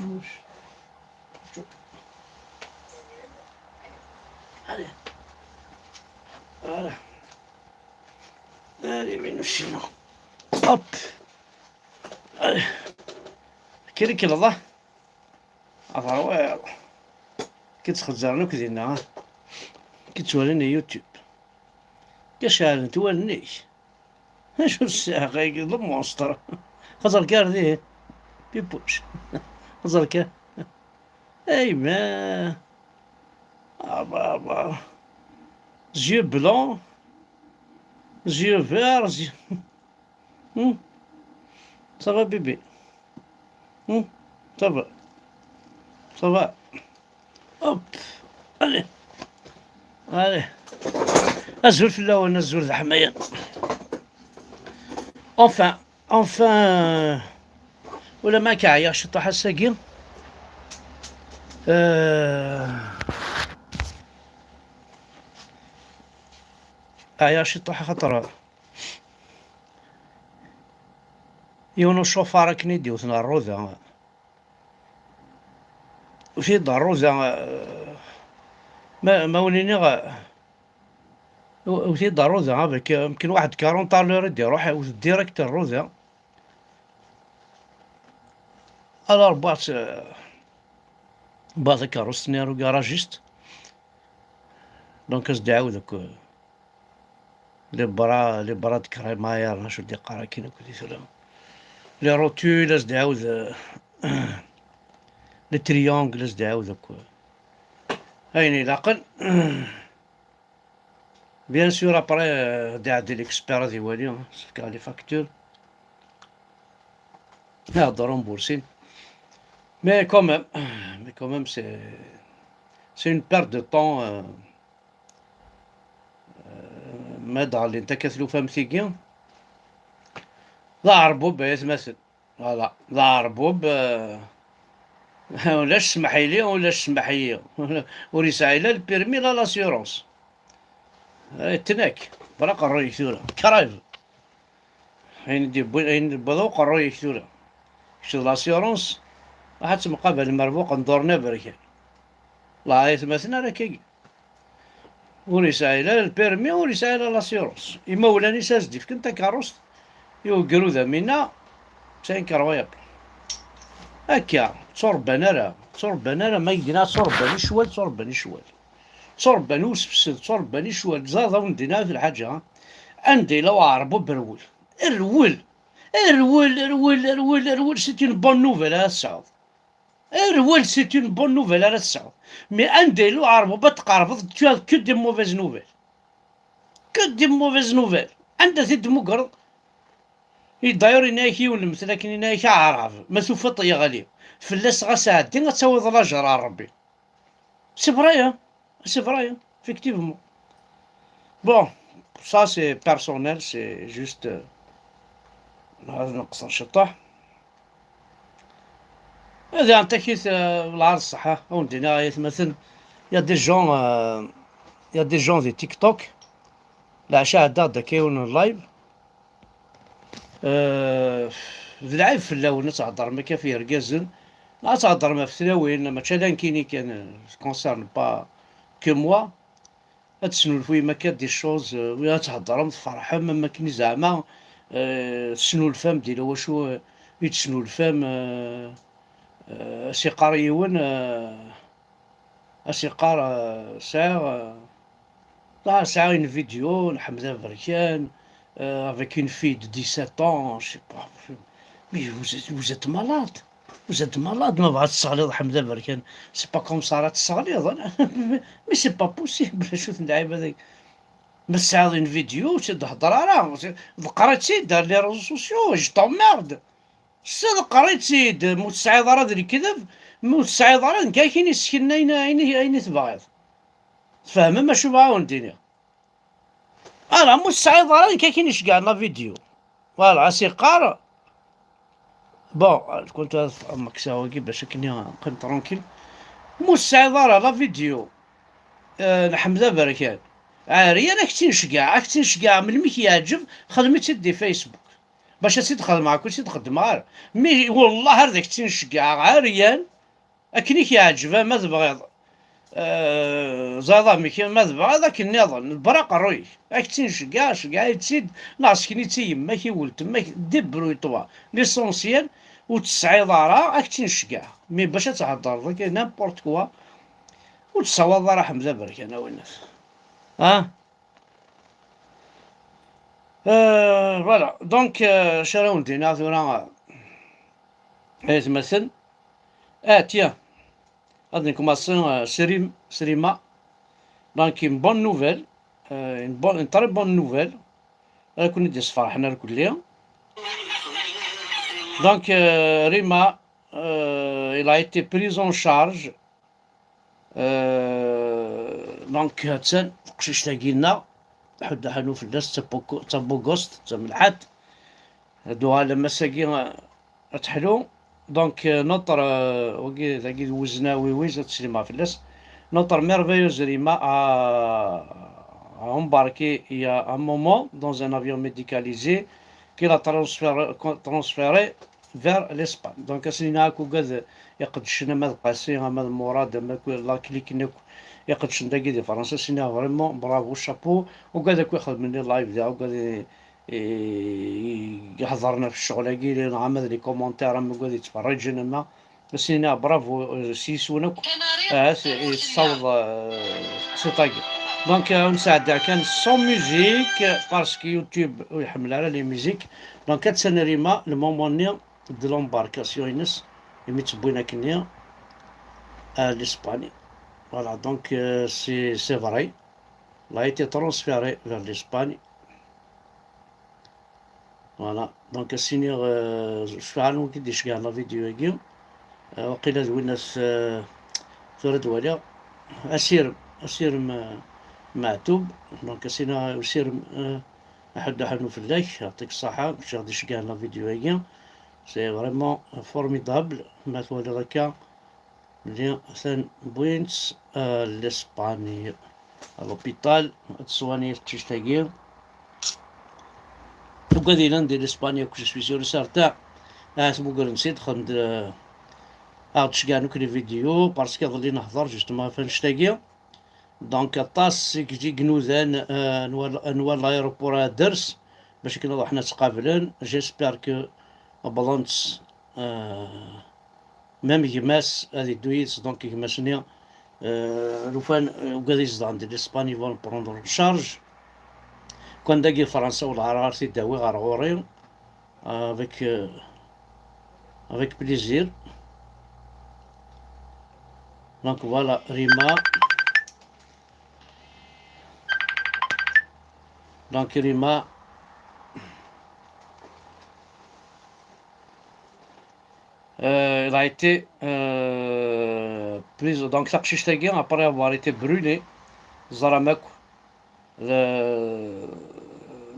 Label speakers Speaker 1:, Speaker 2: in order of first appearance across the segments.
Speaker 1: وش شوف هذه هذه من شنو هوب كيري كلا الله أفروال كتخزرنا كدينا كتولينا يوتيوب كشال تولنيش شو الساعة غايق المونستر خزر كار ذي بيبوش خزر كار اي ما ابا زيو بلون زيو فير زيو صافا بيبي صافا صافا هوب عليه عليه أزول في اللون أزول ذا حماية enfin ولا ما كاعيا شطح الساقي عيا شطح خطر يونو الشوفار كني ديوثنا الروذا وفي دار الروذا ما وليني وفي دار الروذا هذاك يمكن واحد 40 طالور يروح ديريكت الروذا alors بعض كاروسنير وكاراجيست دونك ازدعاو ذوك لي برا كريماير نشو دي قراكين وكذي سلام لي روتول ازدعاو لي تريونغل ازدعاو ذوك هايني لاقل بيان سور ابري دي ليكسبير هذي والي سفكا لي فاكتور نهضرو مبورسين مي كومام سي اون بيرت دو طون مادا اللي انت كثلو فهمتيكي لا عربوب يتمثل فوالا لا عربوب ولاش سمحيلي ولاش سمحيلي وريسايلا البيرمي لا لاسيورونس تناك برا قرر يكثورا كرايف هين بضو قرر يكثورا شو لاسيورونس واحد مقابل المرفوق ندورنا بركان لا يتمثلنا راكي وريسايلا البيرمي وريسايلا لاسيورونس إما ولاني سازدي فكنت كاروس يوقرو ذا منا سين كرويابل هكا تصربان راه ما يدينا تصرباني شوال تصرباني وسفسد تصرباني شوال زادا وندينا في الحاجة عندي لو عربو برول الرول سيت اون بون نوفيل على السعود الرول سيت اون بون نوفيل على السعود مي عندي لو عربو بتقرفض تو كو دي موفيز نوفيل عندها تد مقرض يداير ينايكي ونمثل لكن ينايكي عرف ما ثوفط يا غالي فلاس غساعدين غتساوي لاجر على ربي سي فراي effectivement bon ça c'est personnel c'est juste هذا نقص الشطح هذا انت كيف بالعرض الصحة او ندينا مثلا يا دي جون دي تيك توك العشاء هدا كيون لايف العيب في اللون تهضر ما كافيه ركازن لا تهضر ما في ثلاوين ما تشالان كيني كان كونسيرن با كو موا تسنولفوي ما كان دي شوز ويا تهضر مفرحة ما كني زعما تسنو الفم ديال واشو يتسنو الفم سيقار يون سيقار ساعة une vidéo Hamza Barkan avec une fille de 17 ans, je sais pas. Mais vous êtes malade. Vous êtes malade, ما بغات تصغليض حمزة بركان. C'est pas comme ça راه تصغليض. Mais c'est pas possible. شوف اللعيبة هذيك. ما تساعد une vidéo تهضر راه قريت سيد لي ريزو سوسيو جو طوميرد. سيد قريت سيد متسعيد راه ذري كذب متسعيد راه كاين يسكن اين تبغيض. تفهم ما شو باغا ندير. أنا مستعد راه كاينش كاع لا فيديو فوالا سيقار بون كنت مكساوكي باش كني ترونكيل مستعد راه لا فيديو حمزة بركان عارية راك تنشقع من الميك يعجب خدمت دي فيسبوك باش تخدم مع كلشي تخدم غير مي والله هذاك تنشكع عاريان اكني كيعجبها ما تبغيض زادا مي ما تبغى هذاك النظام البراق الروي راك تنشكع شكع تسيد ناقص كني تيما كي ولد تما دبرو طوا ليسونسيال وتسعي ضارا راك تنشكع مي باش تهضر داك نيمبورت كوا وتصوض راه حمزه برك انا والناس فوالا دونك شراو ندينا ثورا مثلا تيا غادي نكوماسي سريما دونك اون بون نوفيل اون تري بون نوفيل كون ندير فرحنا الكل دونك ريما il a été pris en charge دونك هاتسان قشيش تاقينا حد حنو في الناس تا بوغوست تا ملحات هادوها لما ساقي تحلو دونك نطر وكي ذاكي وزنا ويويز تسليما في الناس نطر merveilleuse Rima a embarqué il y a un moment dans un avion médicalisé qu'il a transféré vers l'Espagne دونك اسنينا هاكو قاد يقدشنا ماذا قاسي ماذا مراد لا كليك يقدش نداكي دي فرنسا سينا فريمون برافو شابو وقاد يخدم مني اللايف ديالو وقاد يحضرنا في الشغل كي نعمل لي كومونتير قاد يتفرج ما سينا برافو سيسونك صوت سيطاقي دونك نساعد كان سون ميوزيك باسكو يوتيوب يحمل على لي ميوزيك دونك كتسنى ريما الموموني دو لومباركاسيون ينس يمي تبوينا كنيا l'Espagne. Voilà, donc c'est vrai. Il a été transféré vers l'Espagne. Voilà, donc سينيغ شحال من كيديش كاع لا فيديو هاكي وقيلا دوينا ثورة ولا أسير معتوب دونك سينا أسير أحد حنو في الله يعطيك الصحة باش غاديش كاع لا فيديو هاكي سي فريمون فورميدابل ما تولي هكا ملي ثان بوينت لإسباني لوبيتال تصواني تشتاقي وقادينا ندير إسبانيا كو سوي سور سارتان سمو نسيت خمد تشكانو كلي فيديو باسكو ظلي نهضر جوستومون فنشتاقي دونك طاس كيجي كنوذان انوار لايروبور درس باش كنا حنا تقابلن جيسبر كو بلونس ميم يماس هادي دويت دونك يماسني لوفان وقادي يزد عندي لإسباني فون بروندر شارج كون داكي فرنسا والعرار تيداوي غار غوري avec plaisir donc voilà Rima donc Rima il a été pris donc تقشيش تاقي après avoir été brûlé زرمك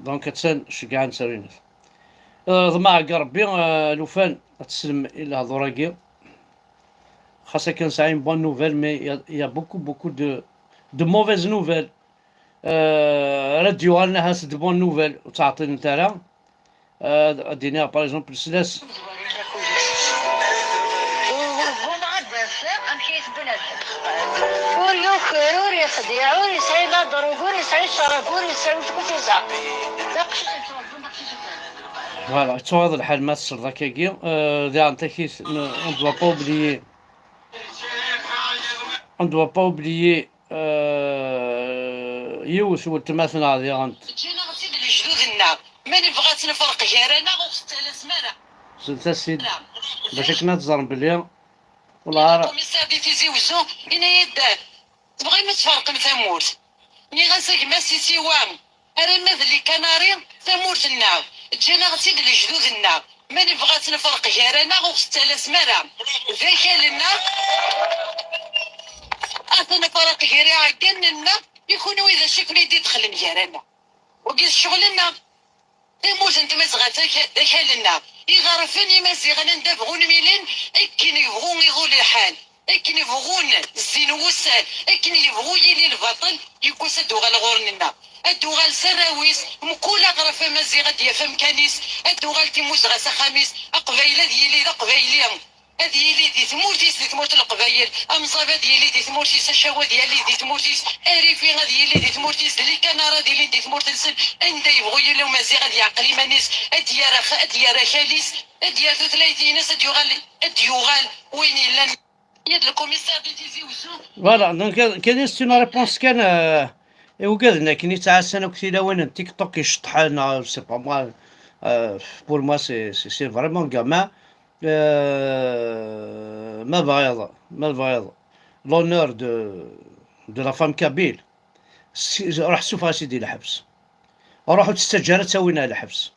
Speaker 1: دونك تسان شكاع نسالي ضماع ربي لوفان تسلم الى هضوراكي خاصة كان ساعين بون نوفيل مي يا بوكو دو موفيز نوفيل رديوها لنا هاس دو بون نوفيل وتعطينا نتاعها دينا باغ اكزومبل سلاس
Speaker 2: ور يوخر ور يخدع ور يسعي نظر ور يسعي الشرف ور يسعي وتكوتيزا
Speaker 1: Voilà, tu vois, le halmas sur la kegi, on doit pas oublier, يوث والتماثل هذه انت.
Speaker 2: جينا غتسيد لجدودنا، ماني بغات نفرق جيرانا وختلاس مرا.
Speaker 1: سلسل باش كنا تزرم بلي والله راه.
Speaker 2: كوميسار في زيوزو إنا يدار، تبغي ما تفرق مثموت. ني غنساق ما سيسي وام، أنا مثل لي كناري ثموت النار. جينا غتسيد لجدودنا، ماني بغات نفرق جيرانا وختلاس مرا. ذاك لنا أثنى فرق جيرا عكننا يكونوا إذا شكون يدي دخل جيرانا. وقيس شغلنا تموت انت مسغتك ذاك لنا يغرفني مسيغ ندافعون ميلين اكن يبغون يغول الحال اكن يبغون الزين وسال اكن يبغوا يلي الباطل يكون سدو غير غورننا ادوغال سراويس مكولا غرفة مزيغة ديا فم كانيس ادوغال تيموز غاسا خميس اقبايلة ديالي قبايليا هذه اللي دي ثمورتيس دي ثمورت القبايل امصابه ديالي دي ثمورتيس الشوا ديالي دي ثمورتيس اريفي غادي اللي دي ثمورتيس اللي كان راه ديالي دي ثمورت نسل انت يبغوا يلو مازي غادي يعقلي مانيس اديار خاليس اديار 30 ناس اديوغال وين الا يد الكوميسار دي تيزي وسو
Speaker 1: فوالا دونك كاين سي اون ريبونس كان وكذا كاين تعسنا كثير وين تيك توك يشطح لنا سي با موا بور موا سي فريمون كاما ما بغيض لونور دو لا فام كابيل روح شوفها سيدي الحبس روحوا تستجارة تسوينا الحبس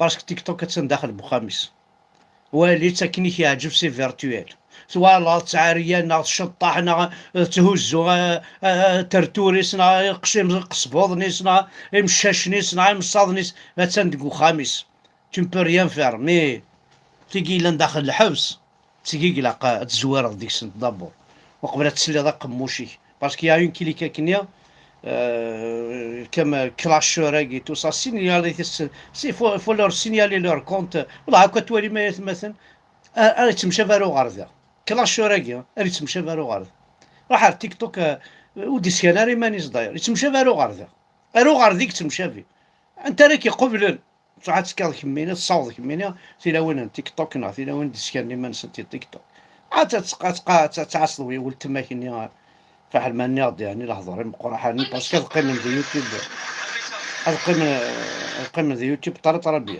Speaker 1: باسكو تيك توك تندخل بخميس والي تاكني كيعجب سي فيرتويال سواء تعارينا شطحنا تهزو ترتوريسنا قشيم قصبوضنيسنا مشاشنيسنا مصادنيس تندقو خامس tu peux rien faire مي تيجي لنا داخل الحبس تيجي لا تزوار ديك السنت دابور وقبل تسلي ذا قموشي باسكو يا اون كليكا كنيا كما كلاشور تو سا سينيالي سي فو لور سينيالي لور كونت والله هكا توالي ما مثلا اريد تمشى فارو غاردا كلاشور اريد تمشى فارو غاردا راح على تيك توك ودي سكاناري مانيش داير تمشى فارو غاردا ارو غارديك تمشى في انت راكي قبل ساعات تسكال كمينة تصاوض كمينة تيلاوين تيك توك نا تيلاوين ديسكاني ما نسيتي تيك توك عاد تبقى تعصلوي ولتماكني فحال ما ناض يعني لحظة مقرحاني باسكو تلقي من يوتيوب تلقي من يوتيوب طرا بيا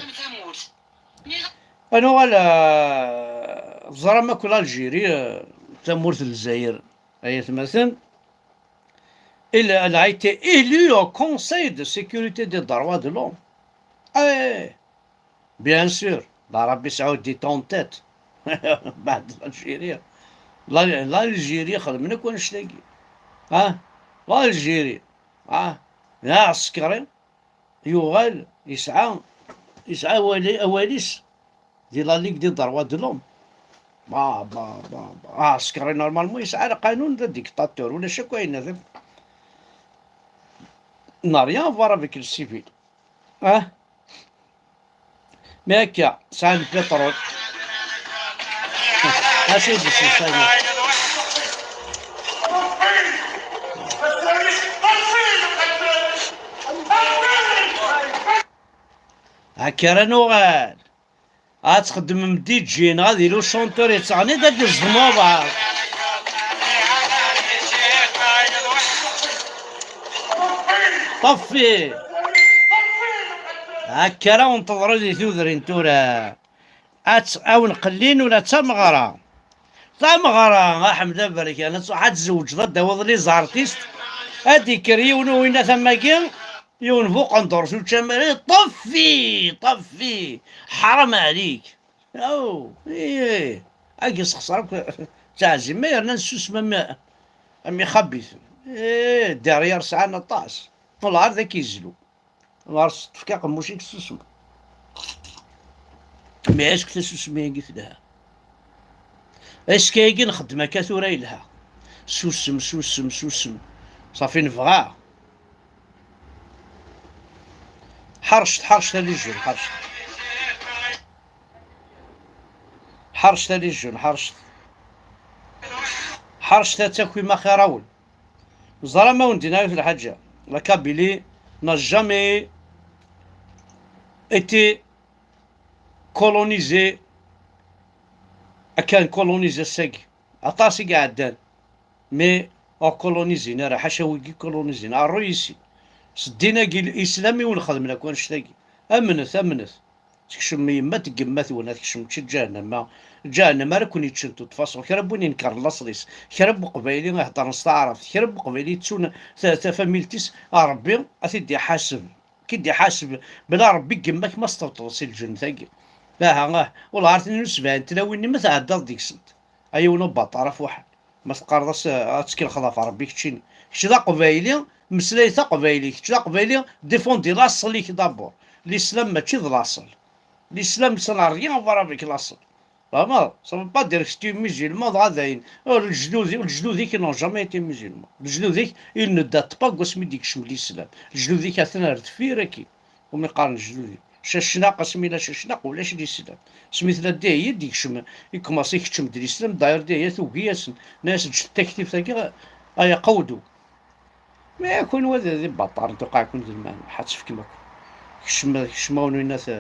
Speaker 1: انا ولا زرا كل الجيري تمورت الجزائر اي مثلا elle a été élue au Conseil de sécurité des droits de l'homme. Ah, bien sûr, l'Arabie Saoudite en tête. بعد الجيري l'Algérie خدمنا كون نشتاقي l'Algérie يا عسكري يغال يسعى أواليس ديال لا ليغ دي دروا دو لوم عسكري نورمالمون يسعى قانون دا ديكتاتور ولا شكو هذا n'a rien à voir avec le civil. Mais هكا ساعة البترول سيدي سيدي هكا راه نوغال تخدم مدي تجين غادي لو شونتور يتغني داك الزموضة طفي هكا راه ونتظرو لي ثوذرين تورا او نقلين ولا تمغرة حمد بارك انا واحد تزوج ضد وض لي زارتيست هادي كريون وين ثماكين يون فوق ندور شو تشمري طفي حرام عليك او ايه اجي خسرك تعزي ما يرنا نسوس ما امي خبيث ايه دارير ساعه نطاس والله هذا كيزلو والله تفكا قموشيك سوسم مي اسك تسوسمي قلت لها اسكايكي نخدم هكا ثورا لها سوسم صافي نفغا حرشت لي الجون حرشت لي الجون حرشت تاكوي ما خيراول زرا ما وندينا في الحاجه لا كابيلي n'a jamais été colonisé كان كولونيزي الساق عطاسي قاعدان مي او كولونيزينا راه حاشاوي كولونيزينا الرويسي سدينا قيل الاسلامي ونخدمنا كون شتاقي امنث تكشم يما تقمث ولا تكشم تشي جهنم راه كون يتشنتو تفاصل كربوني نكر لاصليس كرب قبايلي نهضر نستعرف كرب قبايلي تسون فاميلتيس ربي اثدي حاسب كيدي حاسب بلا ربي قماك ما استوطوسي الجن ثاقي لا والله عرفتني نسبان تلاويني ما تعدل ديك السنت ايوا نبط عرف واحد ما تقارضش تسكي الخلاف ربي كتشيني كتش ذا قبايلي مسلايثا قبايلي كتش ذا قبايلي ديفوندي لاصل ليك دابور الاسلام ماشي ذ لاصل الاسلام سنا ريان فارا بك لاصل Vraiment, ça ne veut pas dire que si tu es musulman, le Jdoudi qui n'ont jamais été musulmans. Le Jdoudi, il ne date pas de l'islam. Le Jdoudi qui a été firaki. وما يقارن الجدودي شاشناق سميلا شاشناق ولاش الاسلام سميت لا داهيه ديك شم يكماصي كتشم د الاسلام داير داهيه توقياس ناس جد تكتيف تاكي ايا قودو ما يكون هذا ذي بطار توقع يكون ذي المعنى حاتف كيما كشماونو الناس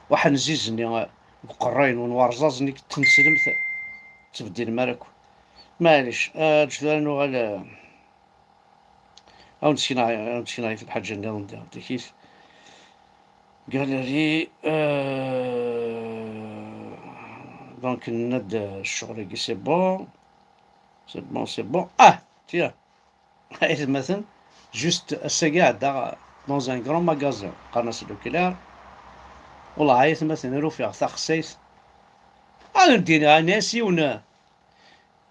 Speaker 1: واحد نزيزني وقرين ونورزازني تنسلم تبدي الملك معليش جدانو على او نسينا في الحاجه اللي ندير كيف قال لي دونك ند الشغل كي سي بون سي بون تيا هاي مثلا جوست اسا قاعد دون ان غران ماغازان قناص لوكيلار والله عايث مثلا نرو فيها خسيس انا ندير ناسي ونا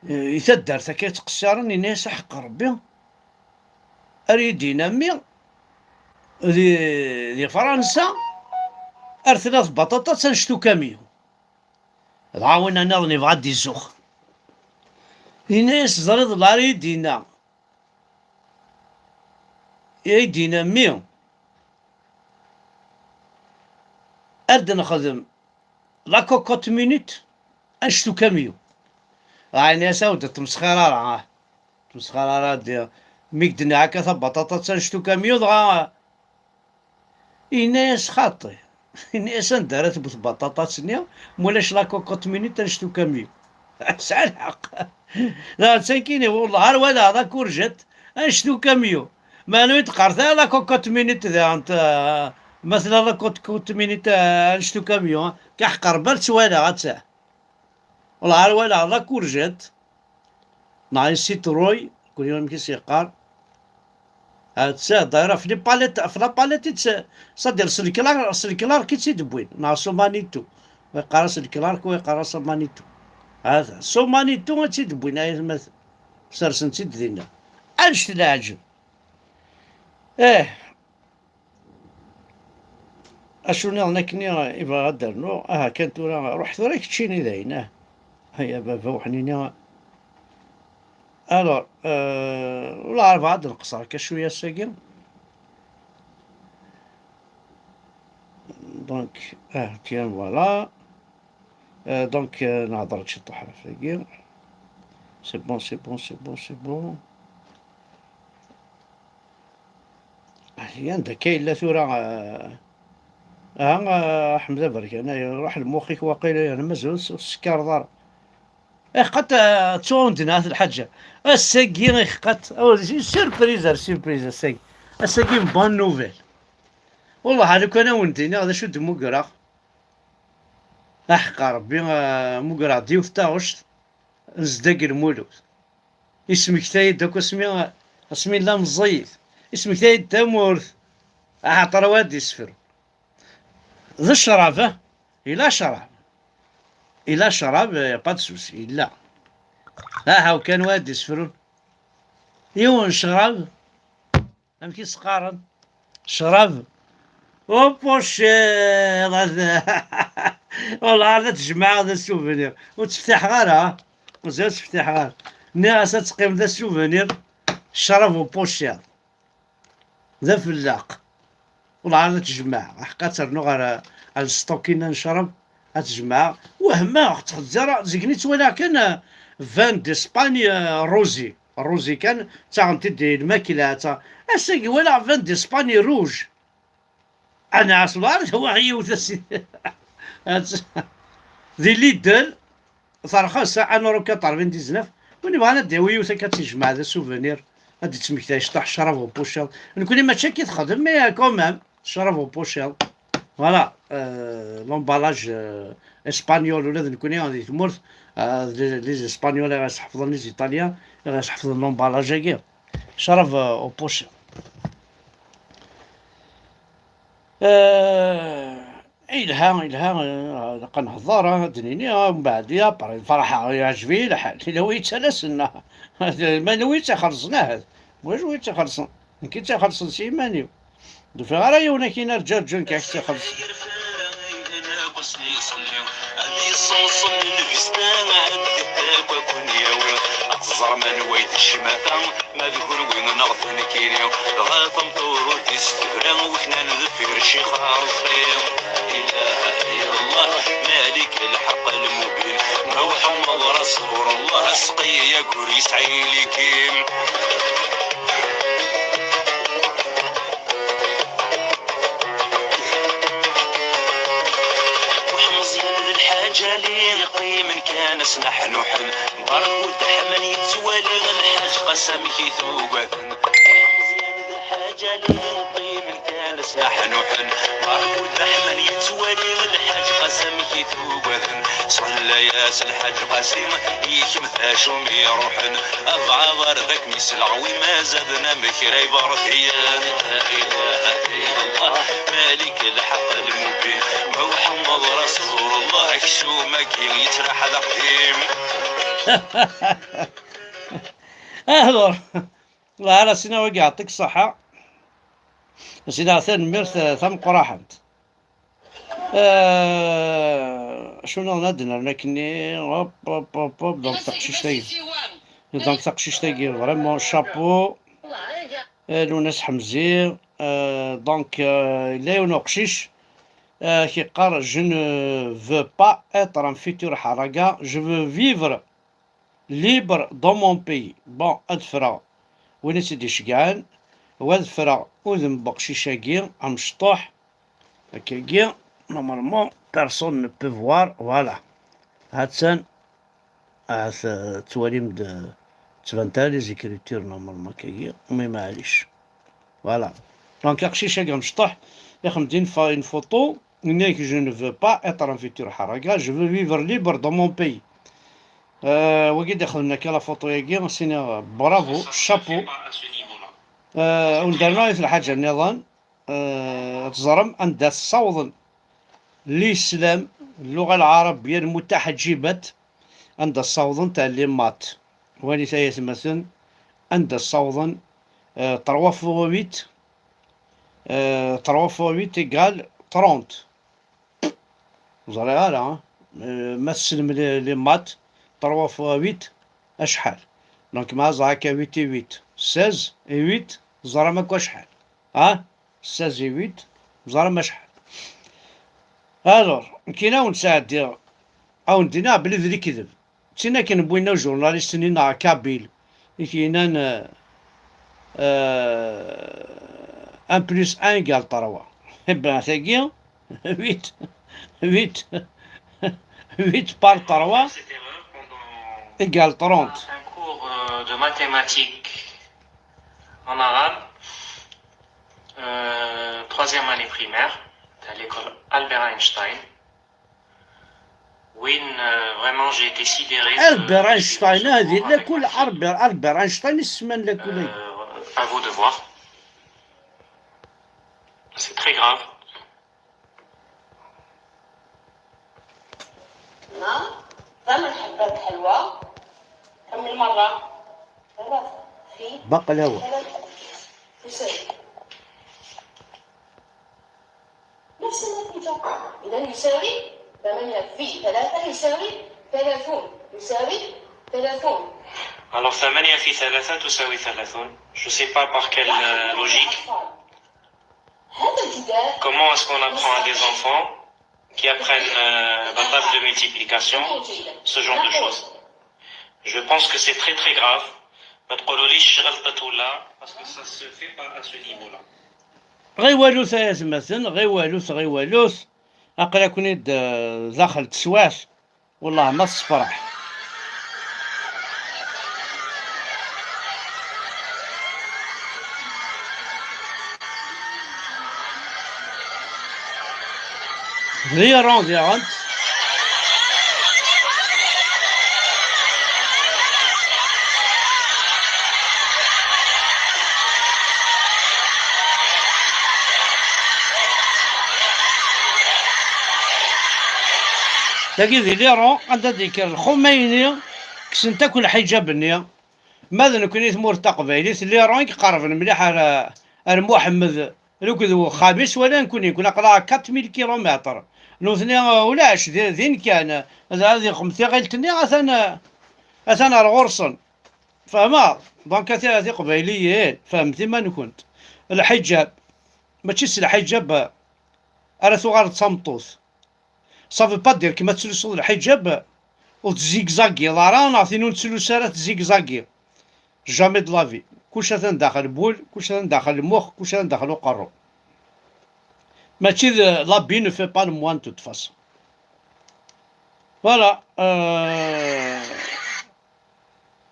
Speaker 1: يتدار ثكيت قصارني ناس حق ربي اريد نامي دي فرنسا ارثلاث بطاطا تنشتو كاميو عاون انا راني بغا الزوخ الناس زريض لاري دينا يدينا ميو ارد نخدم لا كوكوت مينيت انشتو كاميو ناس اود تمسخيرة تمسخيرة دي ميك دنا هكا بطاطا تنشتو كاميو دغا الناس خاطي الناس دارت بطاطا تسنيا مولاش لا كوكوت مينيت تنشتو كاميو ساع الحق لا تسكيني والله هار ولا هذا كورجت انشتو كاميو ما نويت قرثا لا كوكوت مينيت ذا انت مثلا لا كوكوت مينيت انشتو كاميو كحقر برت ولا غتسع والله هار ولا هذا كورجت ناي سيتروي كل يوم كيسيقار تسا دايره في لاباليت صدر سلكلار كي تيدبوين نا سومانيتو ويقرا سلكلار ويقرا سومانيتو هذا سومانيتو تيدبوين هاي مثل سرسن تيدينا انشت العجب اشوني نكني يبغى غدرنو كانت رحت وراك تشيني ذاين هيا بابا وحنيني الوغ ولا عارف عاد نقص هكا شويه ساكن دونك تيان فوالا دونك نهضر شي طحرة فاكين سي بون سي بون سي بون سي بون عندك كاين لا ثورة حمزة برك انايا روح لمخك واقيلا انا مازال السكر دار قد توندنا هذه الحاجة الساقي قد سيربريز الساقي الساقي بون نوفيل والله هذوك انا وندينا هذا شو دموكرا احقا ربي موكرا ديوث تاوشت نزداق المولود اسمك تايد دوك اسمي الله مزيف اسمك تايد تامورث عطر وادي يسفر ذا الشراب الى شراب إلا شراب با سوسي إلا هاو كان واد يسفرون يون شراب أم كي سقارن شراب بوشير والله هذا تجمع هذا السوفينير وتفتح غير مازال تفتح غير ناس تقيم ذا السوفينير الشراب وبوشير ذا فلاق والله هذا تجمع حقا ترنو غير على الستوكينا نشرب هتجمع وهما تخزر زقنيت ولكن فان ديسباني روزي كان تاع تدي الماكله تاع اساقي ولا فان ديسباني روج انا اصلا هو عيوت ذي ليدل ثرخص انا روكا طالبين 19 وني بغا نديويو كتجمع هذا سوفونير هادي تسميكتا يشطح شراب وبوشيل نكون ماشي كيتخدم مي كومام شراب وبوشيل فوالا لومبالاج اسبانيول ولا نكوني غادي تمرت لي اسبانيول غاس حفظوا لي ايطاليان غاس حفظوا لومبالاج هكا شرف او بوش إلها كنهضر دنيني ومن بعد يا بري الفرحة يعجبني الحال إلا ويت لسنا ما نويت خلصنا هذا واش ويت خلصنا كي تخلص شي مانيو دفع راه يونا كاين رجال كاع تيخلص
Speaker 2: يصنصن الفستان عندك داك وكون ياوي أتزر من ويد الشماتة ما ذكر وين نغفن كينيو غاطم طورو تستفرا وحنا نذفر شي خارصين لا إله إلا الله مالك الحق المبين محمد رسول الله سقي يا كوري يسعي لكيم جالي قيم كان سنح نحن برد دحمن يتوالي الحاج قسم كيثوق مزيان ذا الحاجة لي قيم كان سنح نحن برد دحمن يتوالي الحاج قسم كيثوق صلى ياس الحاج قاسم يكم ثاشم يروحن أبعى بردك مسلعوي ما زادنا مكري برثيان لا إله إلا الله مالك الحق المبين محمد رسول الله كشومك يترح ذقيم
Speaker 1: اهلا الله على سنة وقع يعطيك الصحة سيدي عثمان ميرث ثم قراحنت شنو ندنا لكني هوب هوب هوب هوب دونك تقشيش تاقي فريمون شابو لوناس حمزي دونك لا ينقشيش qui قال je ne veux pas être un futur haraga, je veux vivre libre dans mon pays. Bon, أدفرا وين سيدي شقعان وأدفرا وذن بقشيشاقي عم شطوح هكاكي normalement personne ne peut voir voilà هاتسان تواليم تبانتالي زيكريتير normalement كاكي ومي معليش voilà donc قشيشاقي عم شطوح يخمدين une photo que je ne veux pas être un futur haraga, je veux vivre libre dans mon pays. وقد دخلنا كلا فوتو ياكي سينا برافو شابو وندرنا مثل الحاجة النظام تزرم عند الصوض الإسلام اللغة العربية المتحجبة عند الصوض تاع لي مات واني تايس مثلا عند الصوض 3 fois 8 3 fois 8 égale 30 زري هذا مثل لي مات 3 fois 8 اشحال دونك مع هكا 8 8 16 8 زرا ماكو شحال 16 8 زرا ما شحال الوغ كاينه ونساعد او ندينا بلي ذي كذب تينا كنبوينا جورناليست نينا كابيل كاينه 1 plus 1 égale 3 ben ثقيل 8 par 3 égale 30.
Speaker 3: Un cours de mathématiques en arabe, 3e année primaire, à l'école Albert Einstein. وين vraiment j'ai été sidéré.
Speaker 1: Albert Einstein هذه لكل Albert Einstein اسمن لكل.
Speaker 3: À vous de voir. C'est très grave.
Speaker 2: ثمن حبات حلوى كم مرة؟ 3 في
Speaker 1: بقلاوة
Speaker 2: يساوي نفس النتيجة. إذا يساوي 8 في 3 يساوي 30 يساوي 30.
Speaker 3: Alors 8 في 3 تساوي 30. Je sais pas par quelle logique. Comment est-ce qu'on apprend à des enfants qui apprennent la table de multiplication, ce genre de choses. Je pense que c'est très très grave. Parce que ça se fait pas à ce niveau-là.
Speaker 1: غير والوث يا زمثن غير والوث أقل كوني داخل تسواس والله ما تصفرح. Lirant dirant. تاكي ذي ليرون عندها ديك الخميني كسن تاكل حجاب النية ماذا نكوني ثمور تقبيلي ليرون يقرب مليح على محمد لو كذا خامس ولا نكون يكون أقرا 4000 كيلومتر نوثني ولاش ذين كان هذه خمسة غيلتني أثنا الغرصن فما دونك هذه قبيليين فهمتي ما كنت الحجاب ماشي الحجاب أنا ثغار تصمطوث صافي با دير كيما تسلسل الحجاب وتزيكزاكي ضارا نعطينو نتسلسل تزيكزاكي جامي دو لافي كلشي داخل البول كلشي داخل المخ كلشي داخل القرو ماشي لابي نو في با لو موان توت فاسون فوالا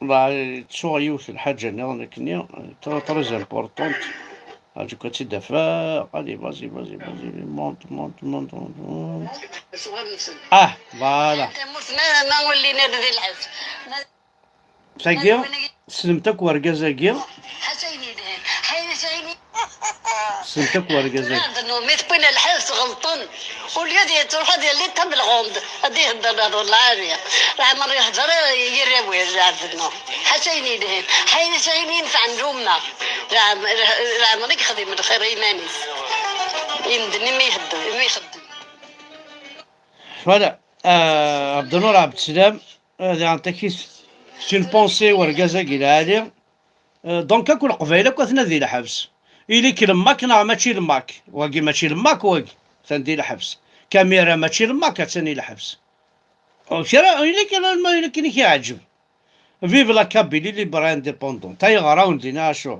Speaker 1: والله تشوغ يوث الحاجة نظن كنيا تري امبورطونت هاجي كنتي دافا غادي فازي مونت فوالا
Speaker 2: ما ولينا ذي العز
Speaker 1: ساكيا سلمتك ورقازاكيا سلمتك ورقازاكيا
Speaker 2: انه مثبين الحس غلطان واليد تروح هذه اللي تم الغومض هذه الدنيا العالية راه مرة يحضر يروي عندنا حسيني دهن حسينين فعندهمنا راه مرة يخدم الخير يمانيس يمدني ما يخدم
Speaker 1: فوالا عبد النور عبد السلام هذا عن تكيس سين بونسي ورقازاكي العالية دونك كل قبيلة كثنا ذي الحبس إلي كلماك نا ماشي لماك واقي ماشي لماك واقي ثندي الحبس كاميرا ماشي لماك ثاني الحبس او شرا إلي كي يعجب فيف لا كابيلي لي برا انديبوندون تاي غراوند لينا شو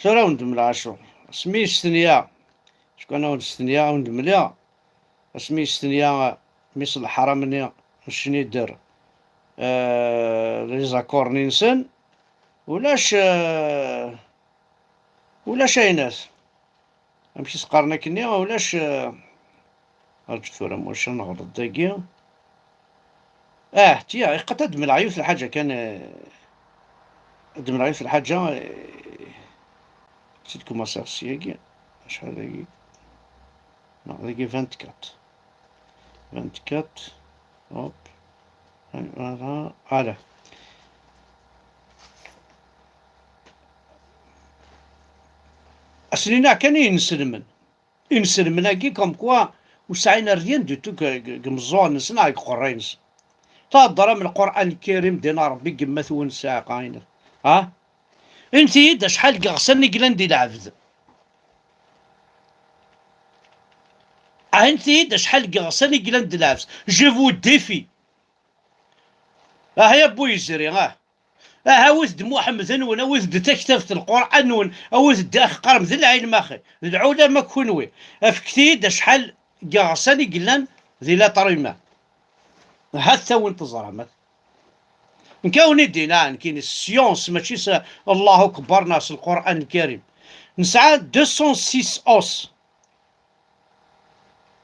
Speaker 1: راوند ملا شو سمي ستنيا شكون راوند ستنيا راوند مليا سمي ستنيا ميس الحرمنيا شني دار لي زاكور نينسن ولاش ايناس نمشي سقارنا كنيا ولاش هاد ثورة واش نغلط داكيا تيا يقطع دم العيوث الحاجة كان دم العيوث الحاجة نسيت كوما سيرسياكي شحال داكي داكي 24 هوب فوالا أسنينا كان ينسلمن هاكي كوم كوا وسعينا ريان دو تو كمزون نسنا قرينس تهضر من القرآن الكريم دينا ربي كما ثون ساعة قاينة انتي دا شحال كغسلني كلاندي العبد انتي دا شحال كغسلني كلاندي العبد جو فو ديفي هيا بويزري هاوث محمد نون هاوث تكتفت القرآن نون هاوث داخ قرم ذي العين ماخي العلا ما كونوي افكتي دا شحال كغسلني كلان ذي لا طريمة حتى وانت زرمت نكوني دينا كاين السيونس ماشي الله اكبر ناس القران الكريم نسعى 206 اوس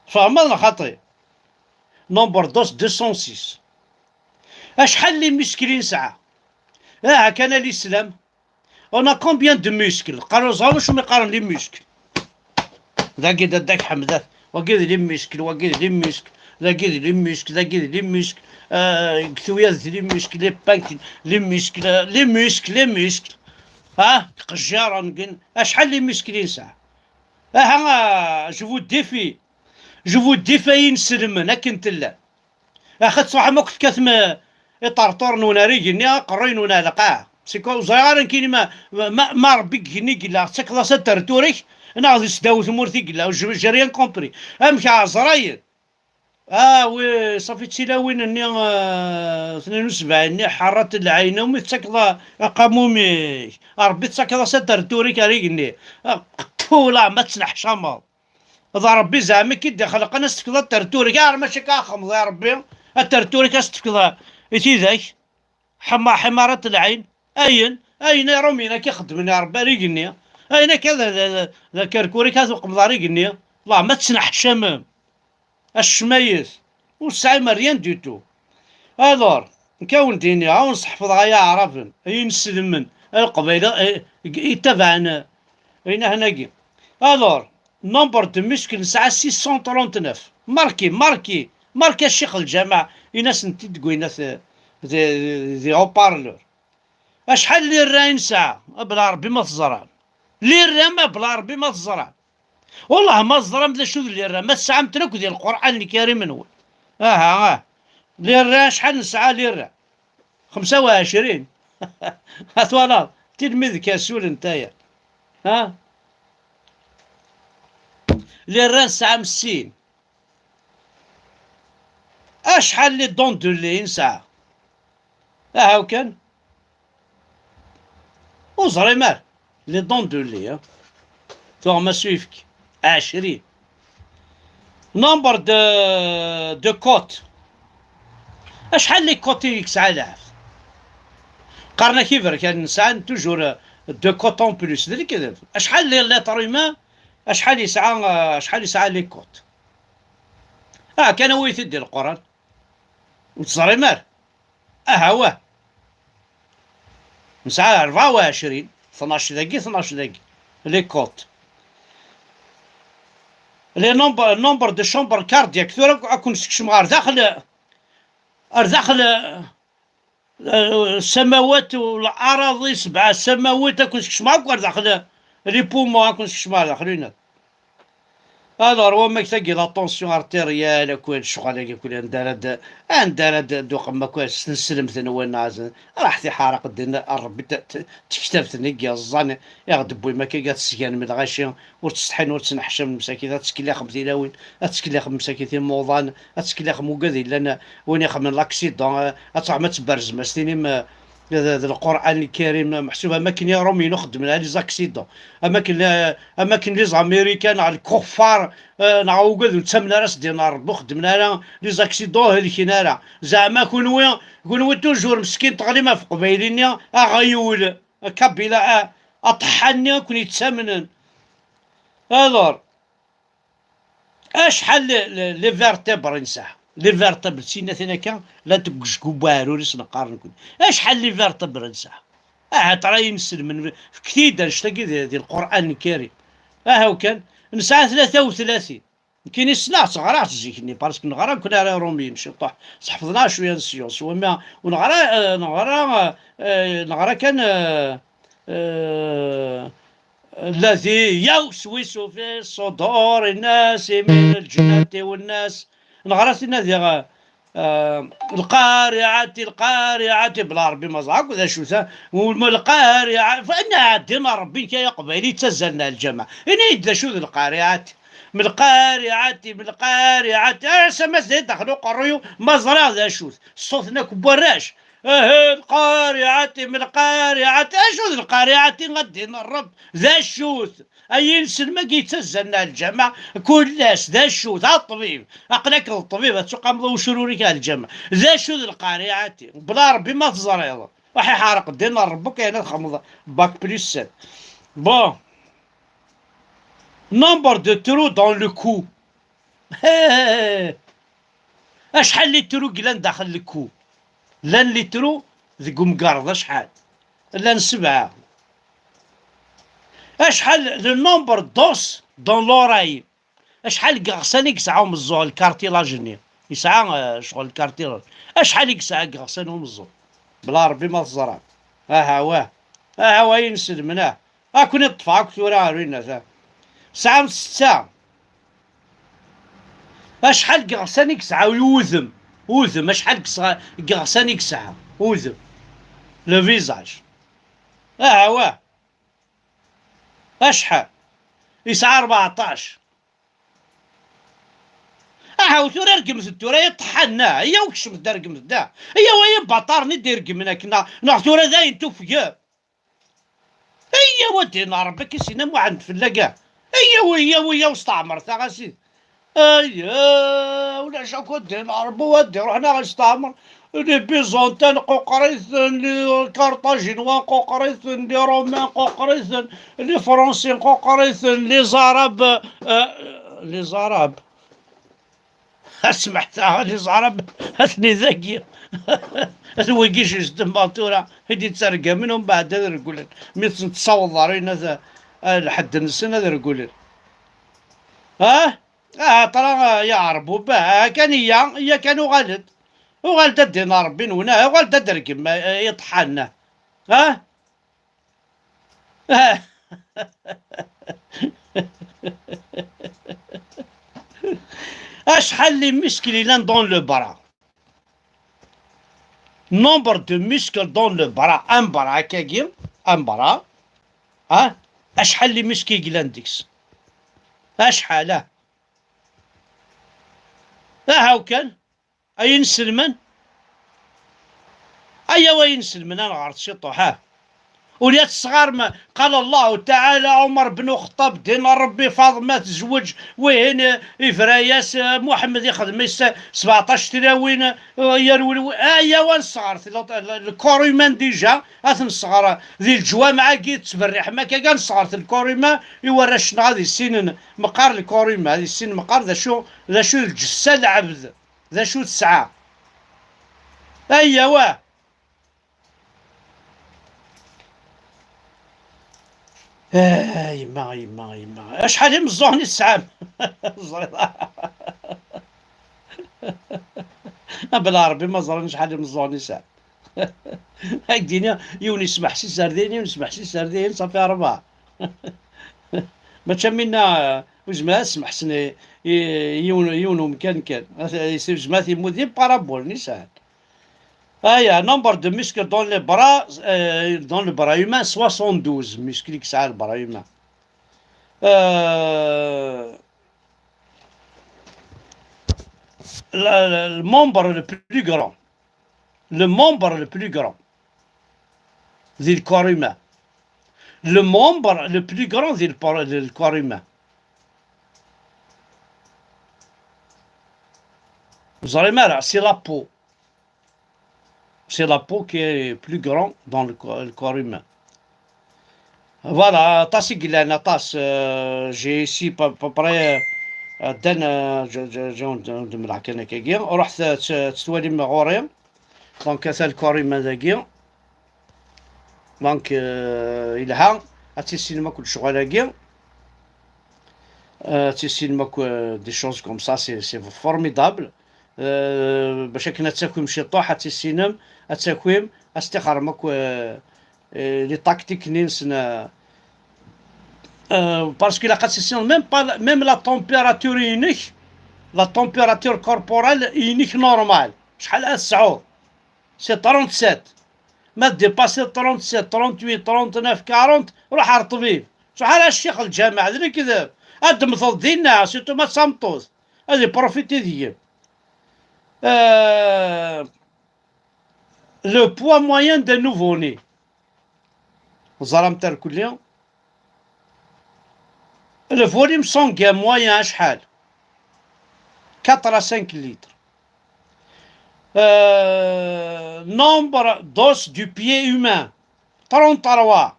Speaker 1: فهمنا خاطي نمبر دوس 206 اشحال لي مسكلين ساعه كان الاسلام انا كومبيان دو مسكل قالوا زعما شو ما يقارن لي مسكل داك حمدات وكيد لي مسكل وكيد لي مسكل ذاكيد لي مسكل ذاكيد لي مسكل كثويات لي مسكل لي بانك لي مسكل قجاره نقول اشحال لي مسكلين ساعه جو فو ديفي ينسلمن كنت لا اخذت صح ما كنت كاتم يطرطر نوناري قلنا قرين ونا لقاه سيكو زغار كاين ما ربي كني قلا تكلا ستر توريك ناضي سداو ثمورتي قلا جريان كومبري امشي عزرايل وي صافي تسيلاوين اني 72 اني حرت العين ومي تسكلا قامومي ربي تسكلا ستر توريك ريقني طولا ما تسنح شمال هذا ربي زعما كي دخل قنا استكلا الترتوري كاع ماشي كاخمض يا ربي الترتوري كاستكلا ايتي ذاك حمارة العين اين رومينا كيخدمني يا ربي ريقني اين كذا ذا كركوري كاثو قمضا ريقني الله ما تسنح الشمام الشمايس وسعي مريان ديتو الور نكون ديني ونصحفظ غايا عرفن ينسلمن القبيله يتبعنا هنا هناكي الور نمبر دو مسكل نسعى 639 ماركي الشيخ الجامع يناس نتي تقوي ناس ذي اوبارلور اشحال لي الراي نسعى بلا ربي ما تزرع لي الرامة بلا ربي ما تزرع والله ما الزرام ذا شو اللي راه ما الساعة مترك ديال القرآن الكريم نول. ليرة شحال نسعى ليرة 25. هاتوالا تلميذ كاسول نتايا. ليرة نسعى مسين. اشحال لي دون دو لي نسعى. هاو كان وزري مال لي دون دو لي توغ ما سويفك 20. نمبر دو كوت. اشحال لي كوتي يكسع لعب قرنا كيفر كان نسعى توجور دو كوتون بلوس ذلك كذا. اشحال لي طريما اشحال يسعى لي كوت. كان هو يثدي القران وتصري مال. هو نسعى 24 12 دقيقة 12 دقيقة لي كوت. لي نومبر دو شومبر كاردياك ثورا اكون سكشم غار داخل السماوات والأراضي 7 سماوات اكون سكشم غار داخل لي بومون اكون سكشم غار داخلين. الوغ هو ماك تلقي لا طونسيون ارتيريال كوين الشغل كوين اندار دو قما كوين سلمت نوا نازل راح في حارق دينا ربي تكتبت نيكي الزان يغد بوي ما كي تسكان من الغاشي وتستحن وتنحشم مساكين تسكلي خم ديلاوين تسكلي خم مساكين موضان تسكلي خم وكذي لان وين يخم من لاكسيدون اطلع ما تبرز مستيني ما القرآن الكريم محسوب أماكن يا رومي نخدم لها لي زاكسيدون أماكن لي زاميريكان على الكفار نعوقد نتسمنا راس دينار نخدم لها لي زاكسيدون هلكينا راه زعما كون توجور مسكين تغليما في قبايلينيا غيول كابيلا أطحني كون يتسمنن. الوغ اشحال لي فيرتبر نساح لي فيرتبر سينا ثنا كان لا تقشكو بارو ريس نقارن كون اشحال لي فيرتبر نساح. ترى ينسل من كثير نشتاقي ديال القرآن الكريم. هاو كان نسعى 33 كاين السنة صغار تجيكني باسكو نغرا كنا راه روميين شطح حفظنا شويه السيونس وما نغرا كان الذي يوسوس في صدور الناس من الجنة والناس. نغرا لنا القارعة بلا ربي ما زعق وذا شو ذا القارعة فأنا عدينا ربي كي قبيلي تزلنا الجمع إني يدلا شو ذا القارعة من القارعة سما زيد دخلوا قريو ما زرع ذا شو صوتنا كبراش القارعة من القارعة شو ذا القارعة غدينا الرب ذا الشوث أي إنسان ما يتزلنا الجمع كلاش ذا الشوث ذا الطبيب أقلك الطبيب تقام ضو شرورك الجمع ذا شو ذا القارعة بلا ربي ما تزرع وحي حارق دينا ربك يعني الخمضة باك بليس 7. بون نمبر دو ترو دون لو كو. اشحال لي ترو قلان داخل الكو لان لي ترو ذي مقارضة شحال لان 7. اشحال النمبر دوس دون لوراي اشحال قغسان يقسعهم الزو الكارتيلاجني يسعى شغل الكارتيلاج اشحال يقسع قغسانهم الزو بلا ربي ما تزرع. هو ينسد منه كون يطفاك ثورا رينا ذا 6. اشحال قغسان يقسع ويوذم اشحال قغسان يقسع وذم لو فيزاج. هو اشحال يسعى 14. ثورا رقمت الثورا يطحنا هي وكشمت دا رقمت دا هي وهي بطارني دير رقمنا كنا ثورا ذا ينتو فيا هي ودينا ربك يسينا مو عند فلاقه هي واستعمرت غاسي ولا شاكو دينا ربو ودي رحنا غنستعمر لي بيزونتان قوقريثن لي كارطاجينوا قوقريثن لي رومان قوقريثن لي فرنسيين قوقريثن لي زراب سمعتها لي زراب هاتني ذكي هو كيش يستمباتورا هدي تسرقه منهم بعد هذا نقول مثل تصوض ضارين هذا لحد السنة هذا نقول ترى يعربوا بها كان هي كانوا غلط وغلط دينا ربي هنا وغلط دركم يطحنا شحال لي مسكل يلان دون لو برا، nombre de muscles dans le bras، ان برا هكاكيا، ان برا، شحال لي مسكل يلاندكس، شحال، هاو كان اين سلمان، وين سلمان، انا غرت شي طوح، وليات الصغار ما قال الله تعالى عمر بن الخطاب دين ربي فاطمه تزوج وين افراياس محمد يخدم 17 تلاوين يروي وين الصغار الكوريمان ديجا اثن الصغار ذي الجوامع كي تبرح ما كان الصغار الكوريما يورا شنو هذه السن مقار الكوريما هذه السن مقار ذا شو الجسه العبد ذا شو تسعه يما شحال مزوحني السعام بلا ربي ما زرني شحال مزوحني السعام هاك يوني يسمح سي سردين ونسمح سي سردين صافي 4 ما تشمينا وجما اسمح سني يونو مكان كان يصير جماعتي مودي بارابول نيسان. Nombre de muscles dans le bras humain 72 muscles qui sont dans le bras humain. Le membre le plus grand du corps humain, le membre le plus grand du corps humain. Vous allez voir, c'est la peau. C'est la peau qui est plus grande dans le corps humain. Voilà, j'ai ici à peu près رحت تستوالي مغوريا دونك هذا الكور humain داكيا دونك إلها السينما كل شغل داكيا السينما دي شوز كوم سا سي فورميدابل باش كنا تساكويم شي طوح السينما التكويم استخر ماكو لي تاكتيك نينسنا باسكو لا قاسيسيون ميم لا تمبيراتور يونيك لا تمبيراتور كوربورال يونيك نورمال شحال السعور سي 37 ما ديباسي 37 38 39 40 روح على الطبيب شحال الشيخ الجامع هذا كذاب هاد مصدينا سيتو ما تصمتوش هادي بروفيتي ديال le poids moyen d'un nouveau-né. Le volume sanguin moyen شحال 4 à 5 litres. Nombre d'os du pied humain 33.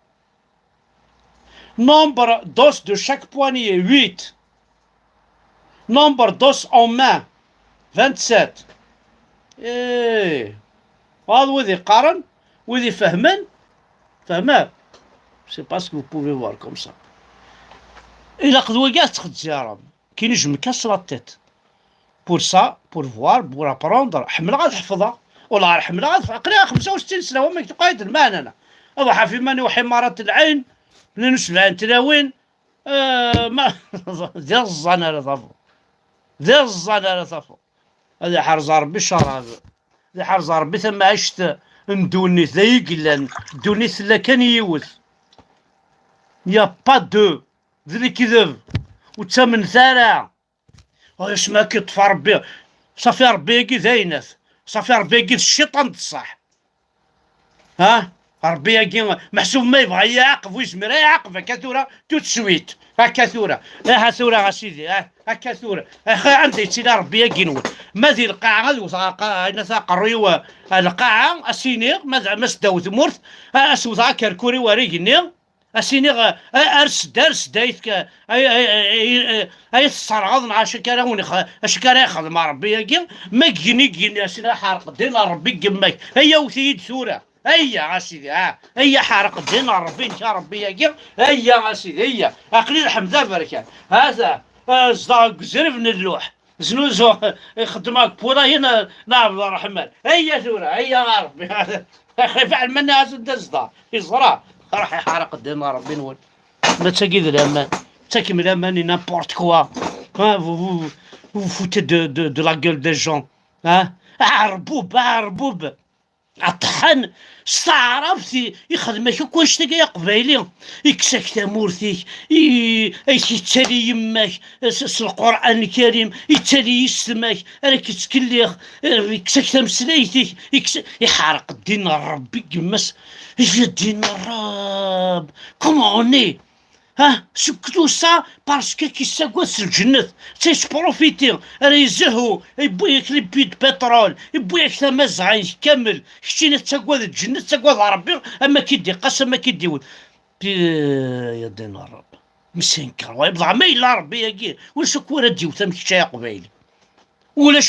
Speaker 1: Nombre d'os de chaque poignet 8. Nombre d'os en main 27. هذا وذي قارن وذي فهمان سي باسكو vous pouvez voir comme ça. إلا قدوة كاع تخدز يا رب كي نجم كسر التيت بور سا بور فوار بور ابروندر حمل غاد حفظها ولا حمل غاد قريها 65 سنة وما تقايد المعنى أنا أضحى في ماني وحمارة العين نسمع عن تلاوين ما ديال الزنارة طافو هذا حرز ربي الشراب ذي حرز ربي ثم عشت ندوني ذا يقلن دوني لا كان يوث يا با دو ذي كذب وتمن ثارع واش ما كيطفى ربي صافي ربي كي ذاينث صافي ربي كي الشيطان تصح ربي كي محسوب ما يبغى يعاقب ويزمر يعاقب هكا ثورة تسويت هكا ثورة ثورة سيدي هكا ثورة عندي تيلا ربي كي نول ما ذي القاعة نثا قريوة القاعة السينيغ ما سداو ثمورث اسوثا كركوري وريقني السينيغ ارس دايث اي الصرغض مع شكراوني شكرا ياخذ مع ربي كي ما كيني اسينا حارق دين ربي كماك هيا وثيد ثورة هيا اسيدي هيا حارق دين ربي انت ربي كي هيا اسيدي هيا اقليل حمزة بركان هذا صداق زرفن اللوح زنوزو يخدمك بولا هنا نعم الرحمن هيا ثورة هيا ربي فعل منا هذا الدزدار يزرع راح يحرق الدين ربي نول ما تاكي الامان، تاكي من الامان نابورت كوا. ها vous foutez de la gueule des gens. ها عربوب الطحن استعرفتي يخدمك كون شتاقي يا قبايلي يكساك تامورتيك يتالي يماك القران الكريم يتالي يسماك راك تكليخ يكساك تمسلايتك يحرق الدين الرب يقمس الدين الرب كوموني. ها سكتو سا باسكو كيساكواس الجنة تيسبروفيتي راه يزهو يبغي ياكل بيد بترول يبغي ياكل مزعين كامل شتينا تساكواد الجنة تساكواد ربي اما كيدي قسم ما كيدي ولد يا دين الرب مسنكر ويبضع ما الا ربي ياكي واش كورا دي وثم كشايا قبايلي ولا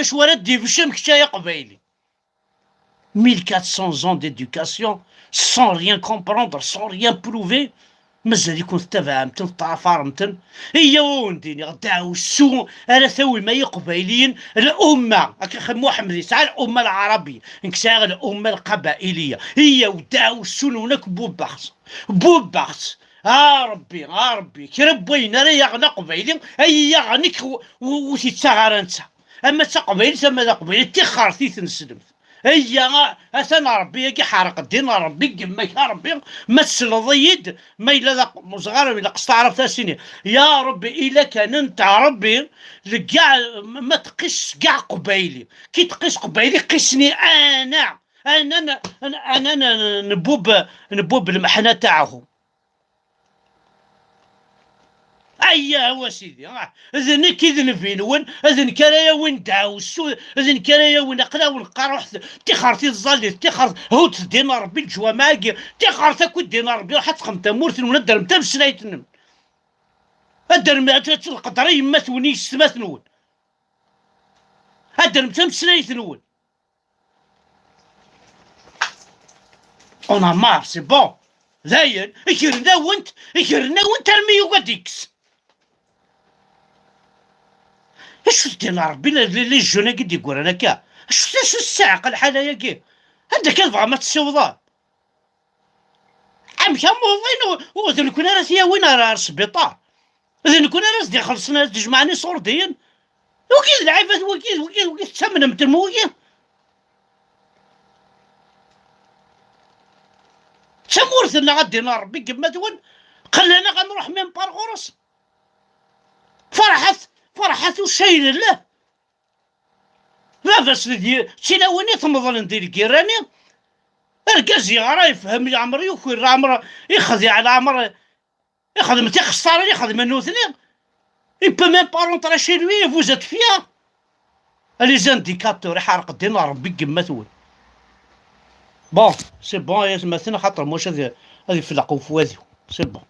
Speaker 1: شوارا دي بشام كشايا قبايلي 1400 ans d'éducation sans rien comprendre sans rien prouver. مازال يكون تفاهمتن تعفرمتن هي ونديني غداو السوء انا ثوي ما يقبايليين الامه خمو حمدي ساعه الامه العربيه نكساغ الامه القبائليه هي وداو السنونك بوباخس ربي كي ربينا راه يغنى قبايلي اي يغنيك وتتساغر انت اما تقبايلي تما قبايلي تخرتي تنسلمت هي اثنا ربي كي حرق الدين ربي قمك يا ربي ما تسلضيد ما الا صغار الا قصت عرفت سنين يا ربي الا كان انت ربي كاع ما تقيس كاع قبايلي كي تقيس قبايلي قيسني انا نبوب المحنه تاعهم. ايا هو سيدي اذن كيذن فين وين اذن كرايا وين داوسو اذن كرايا وين قلا ونقروح تخرتي الظالي تخرت هو تدينا ربي الجوا ماكي تخرت كو دينا ربي حتى خمت مورث ولا درم تم سنايتن الدرم القدر يما ثوني سمات نون الدرم تم سنايتن نون اون مار سي بون زين يكرنا وانت رمي وقديكس اش دينا ربي لي جونا قد يقول انا كا اش الساعه الحاله ياكي هذا كتبغى ما تسوضا عم كان موضين وذن كنا راه وين راه السبيطار اذن كنا راه دي خلصنا تجمعني صوردين وكيد العيبات وكيد تسمن متمويه سمورثنا غدينا ربي كما تقول قلنا غنروح من بارغورس فرحت وشايل له لا بس دي تلاوني تمضل ندير كيراني الكازي راه يفهم العمر يكون العمر يخذ على العمر يخذ متي خساره يخذ منو ثنين يبا ميم با رونطري شي لوي فوز ات فيا لي زانديكاتور يحرق الدين ربي كما تقول بون سي بون يا مثلا خاطر موش هذه فلق وفوازيو سي بون.